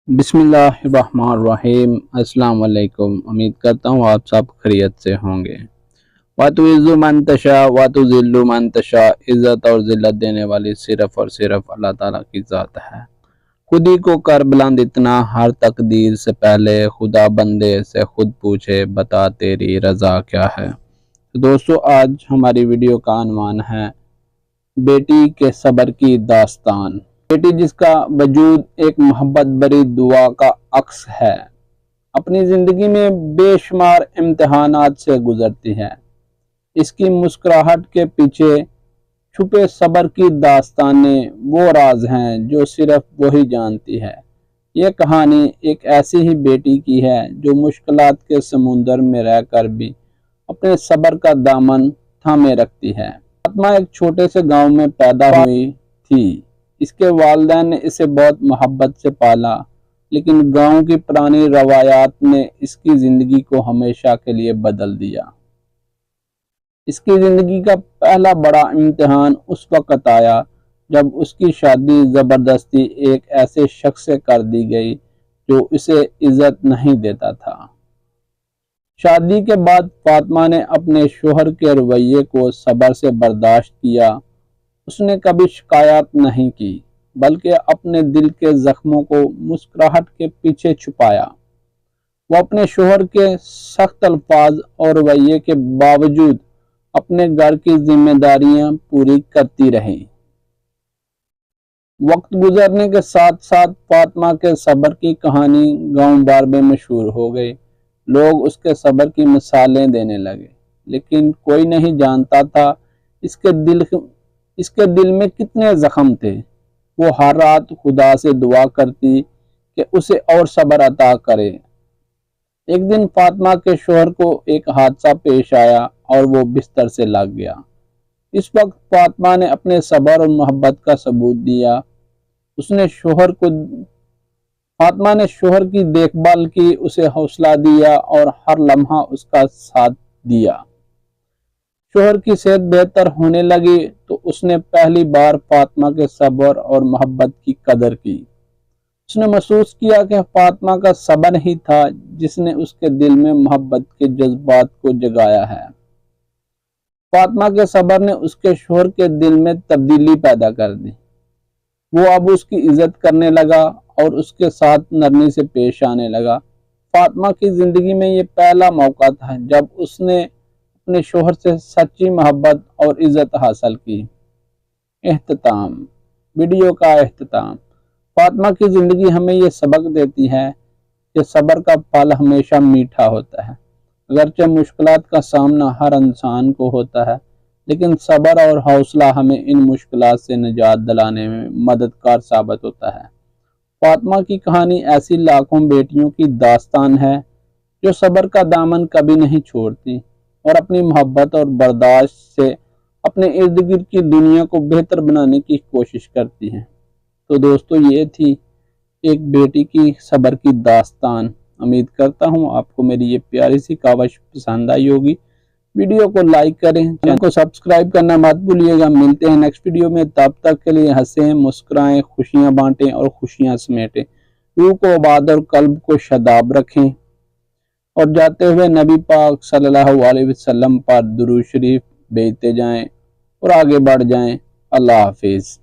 बिस्मिल्लाहिर्रहमानिर्रहीम। अस्सलाम वालेकुम। उम्मीद करता हूँ आप सब खैरियत से होंगे। वातुइज़्ज़ु मन तशा वातुज़िल्लु मन तशा। इज़्ज़त और ज़िल्लत देने वाली सिर्फ़ और सिर्फ़ अल्लाह ताला की ज़ात है। खुद ही को कर बुलंद इतना, हर तकदीर से पहले खुदा बंदे से खुद पूछे, बता तेरी रज़ा क्या है। तो दोस्तों, आज हमारी वीडियो का अनवान है बेटी के सब्र की दास्तान। बेटी जिसका वजूद एक मोहब्बत भरी दुआ का अक्स है, अपनी ज़िंदगी में बेशुमार इम्तिहानात से गुजरती है। इसकी मुस्कुराहट के पीछे छुपे सब्र की दास्तानें वो राज हैं जो सिर्फ वही जानती है। ये कहानी एक ऐसी ही बेटी की है जो मुश्किलात के समुंदर में रहकर भी अपने सब्र का दामन थामे रखती है। फातिमा एक छोटे से गांव में पैदा हुई थी। इसके वालिदैन ने इसे बहुत मोहब्बत से पाला, लेकिन गांव की पुरानी रवायात ने इसकी ज़िंदगी को हमेशा के लिए बदल दिया। इसकी ज़िंदगी का पहला बड़ा इम्तिहान उस वक़्त आया जब उसकी शादी ज़बरदस्ती एक ऐसे शख्स से कर दी गई जो इसे इज़्ज़त नहीं देता था। शादी के बाद फातिमा ने अपने शोहर के रवैये को सब्र से बर्दाश्त किया। उसने कभी शिकायत नहीं की, बल्कि अपने दिल के ज़ख्मों को मुस्कुराहट के पीछे छुपाया। वो अपने शोहर के सख्त अल्फाज और रवैये के बावजूद अपने घर की जिम्मेदारियां पूरी करती रही। वक्त गुजरने के साथ साथ फातिमा के सब्र की कहानी गांव भर में मशहूर हो गई। लोग उसके सब्र की मिसालें देने लगे, लेकिन कोई नहीं जानता था इसके दिल में कितने जख्म थे। वो हर रात खुदा से दुआ करती कि उसे और सब्र अता करे। एक दिन फातिमा के शोहर को एक हादसा पेश आया और वो बिस्तर से लग गया। इस वक्त फातिमा ने अपने सब्र और मोहब्बत का सबूत दिया। फातिमा ने शोहर की देखभाल की, उसे हौसला दिया और हर लम्हा उसका साथ दिया। शोहर की सेहत बेहतर होने लगी तो उसने पहली बार फातिमा के सब्र और मोहब्बत की कदर की। उसने महसूस किया कि फातिमा का सब्र ही था जिसने उसके दिल में मोहब्बत के जज्बात को जगाया है। फातिमा के सब्र ने उसके शोहर के दिल में तब्दीली पैदा कर दी। वो अब उसकी इज्जत करने लगा और उसके साथ नरमी से पेश आने लगा। फातिमा की जिंदगी में ये पहला मौका था जब उसने अपने शोहर से सच्ची मोहब्बत और इज्जत हासिल की। एहतताम, वीडियो का एहतताम। फातिमा की जिंदगी हमें ये सबक देती है कि सब्र का फल हमेशा मीठा होता है। अगरचे मुश्किलात का सामना हर इंसान को होता है, लेकिन सब्र और हौसला हमें इन मुश्किलात से निजात दिलाने में मददगार साबित होता है। फातिमा की कहानी ऐसी लाखों बेटियों की दास्तान है जो सब्र का दामन कभी नहीं छोड़ती और अपनी मोहब्बत और बर्दाश्त से अपने इर्द गिर्द की दुनिया को बेहतर बनाने की कोशिश करती हैं। तो दोस्तों, ये थी एक बेटी की सब्र की दास्तान। उम्मीद करता हूँ आपको मेरी ये प्यारी सी कावश पसंद आई होगी। वीडियो को लाइक करें, चैनल को सब्सक्राइब करना मत भूलिएगा। मिलते हैं नेक्स्ट वीडियो में, तब तक के लिए हंसें, मुस्कुराएं, खुशियां बांटें और खुशियां समेटें। रूह को आबाद और कल्ब को शादाब रखें और जाते हुए नबी पाक सल्लल्लाहु अलैहि वसल्लम पर दुरूद शरीफ भेजते जाएं और आगे बढ़ जाएं। अल्लाह हाफिज।